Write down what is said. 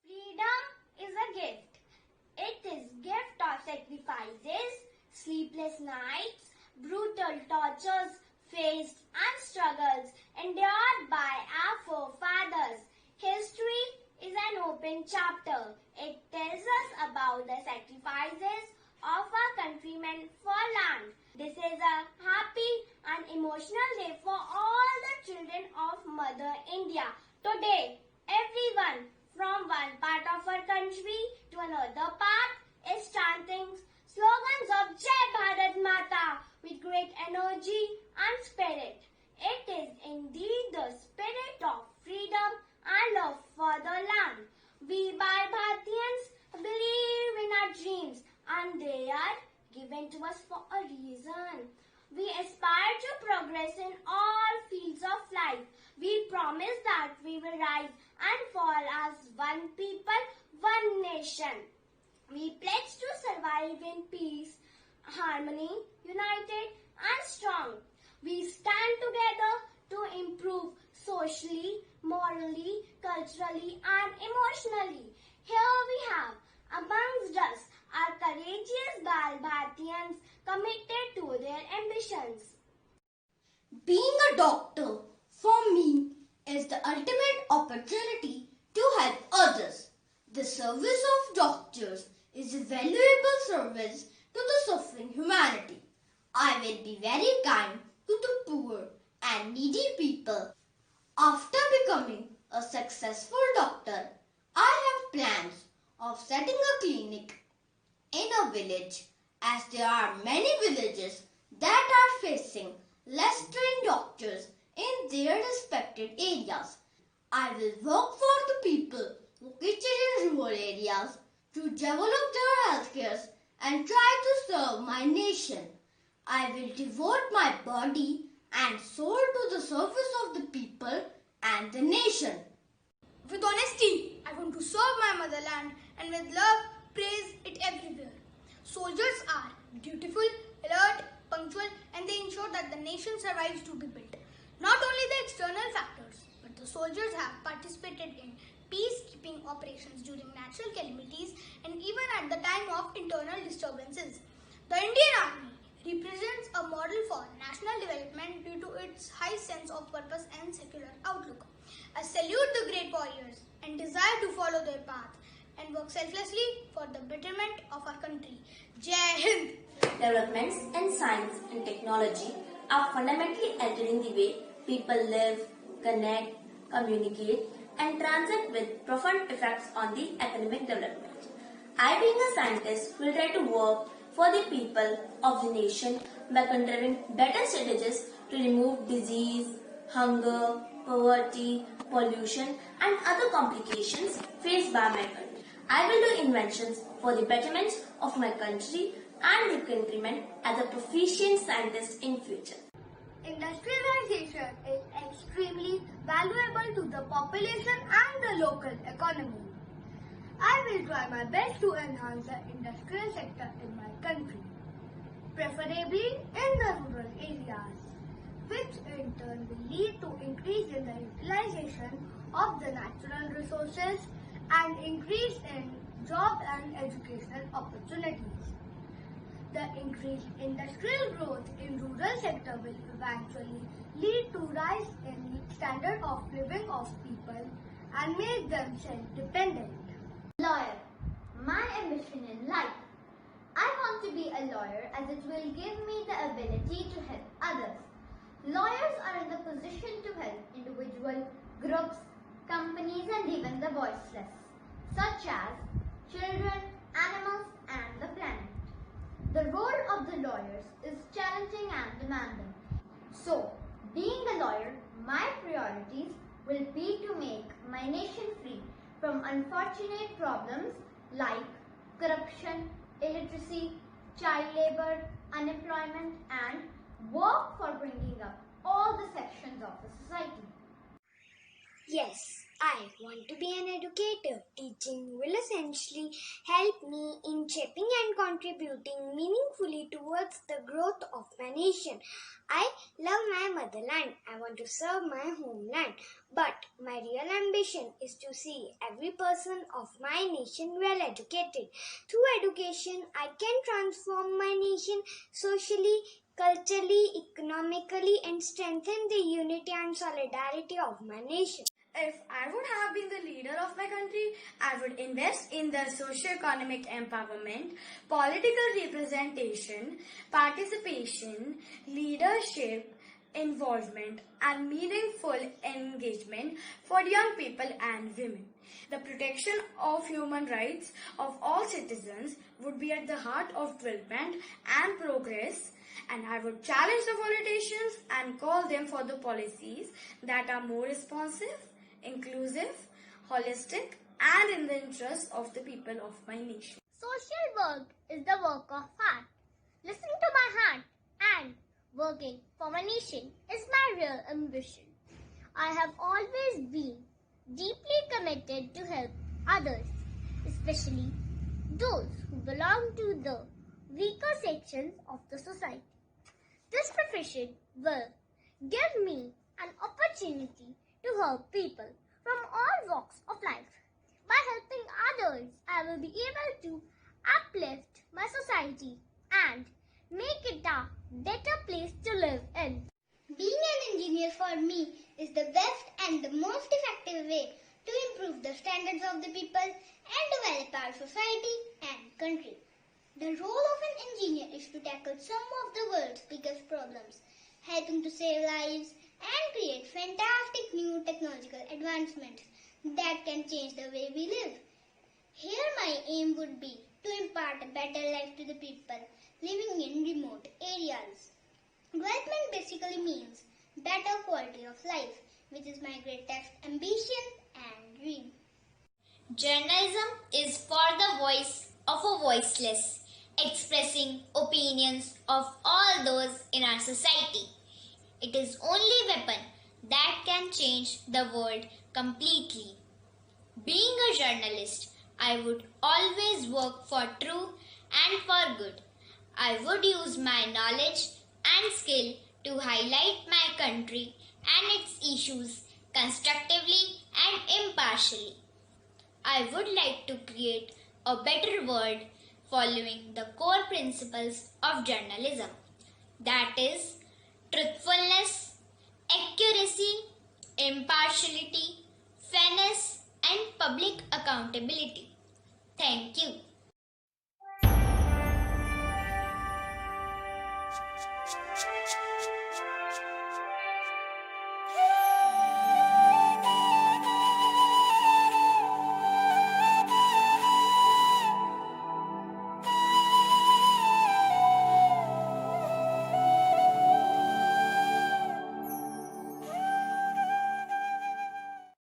Freedom is a gift. It is gift of sacrifices, sleepless nights, brutal tortures faced and struggles endured by our forefathers. History is an open chapter. It tells us about the sacrifices of our countrymen for land. This is a happy and emotional day for all the children of Mother India. Today, everyone from one part of our country to another part is chanting slogans of Jai Bharat Mata with great energy and spirit. It is indeed the spirit of freedom and love for the land. We Bharatians believe in our dreams and they are given to us for a reason. We aspire to progress in all fields of life. We promise that we will rise and fall as one people, one nation. We pledge to survive in peace, harmony, united and strong. We stand together to improve socially, morally, culturally and emotionally. Here we have amongst us are courageous Bharatians committed to their ambitions. Being a doctor, for me, is the ultimate opportunity to help others. The service of doctors is a valuable service to the suffering humanity. I will be very kind to the poor and needy people. After becoming a successful doctor, I have plans of setting a clinic in a village, as there are many villages that are facing less trained doctors in their respected areas. I will work for the people located in rural areas to develop their healthcare and try to serve my nation. I will devote my body and soul to the service of the people and the nation. With honesty, I want to serve my motherland and with love, praise it everywhere. Soldiers are dutiful, alert, punctual and they ensure that the nation survives to be built. Not only the external factors, but the soldiers have participated in peacekeeping operations during natural calamities and even at the time of internal disturbances. The Indian Army represents a model for national development due to its high sense of purpose and secular outlook. I salute the great warriors and desire to follow their path and work selflessly for the betterment of our country. Jai Hind! Developments in science and technology are fundamentally altering the way people live, connect, communicate, and transact with profound effects on the economic development. I, being a scientist, will try to work for the people of the nation by contriving better strategies to remove disease, hunger, poverty, pollution, and other complications faced by my country. I will do inventions for the betterment of my country and the countrymen as a proficient scientist in future. Industrialization is extremely valuable to the population and the local economy. I will try my best to enhance the industrial sector in my country, preferably in the rural areas, which in turn will lead to increase in the utilization of the natural resources and increase in job and educational opportunities. The increased industrial growth in rural sector will eventually lead to rise in standard of living of people and make them self-dependent. Lawyer. My ambition in life. I want to be a lawyer as it will give me the ability to help others. Lawyers are in the position to help individuals, groups, companies and even the voiceless. such as children, animals, and the planet. The role of the lawyers is challenging and demanding. So, being a lawyer, my priorities will be to make my nation free from unfortunate problems like corruption, illiteracy, child labor, unemployment, and work for bringing up all the sections of the society. Yes, I want to be an educator. Teaching will essentially help me in shaping and contributing meaningfully towards the growth of my nation. I love my motherland. I want to serve my homeland. But my real ambition is to see every person of my nation well educated. Through education, I can transform my nation socially, culturally, economically, and strengthen the unity and solidarity of my nation. If I would have been the leader of my country, I would invest in the socio-economic empowerment, political representation, participation, leadership, involvement, and meaningful engagement for young people and women. The protection of human rights of all citizens would be at the heart of development and progress, and I would challenge the politicians and call them for the policies that are more responsive, inclusive, holistic, and in the interest of the people of my nation. Social work is the work of heart. Listening to my heart and working for my nation is my real ambition. I have always been deeply committed to help others, especially those who belong to the weaker sections of the society. This profession will give me an opportunity to help people from all walks of life. By helping others, I will be able to uplift my society and make it a better place to live in. Being an engineer for me is the best and the most effective way to improve the standards of the people and develop our society and country. The role of an engineer is to tackle some of the world's biggest problems, helping to save lives and create fantastic new technological advancements that can change the way we live. Here my aim would be to impart a better life to the people living in remote areas. Development basically means better quality of life, which is my greatest ambition and dream. Journalism is for the voice of a voiceless, expressing opinions of all those in our society. It is only weapon that can change the world completely. Being a journalist, I would always work for true and for good. I would use my knowledge and skill to highlight my country and its issues constructively and impartially. I would like to create a better world following the core principles of journalism, that is, truthfulness, accuracy, impartiality, fairness, and public accountability. Thank you.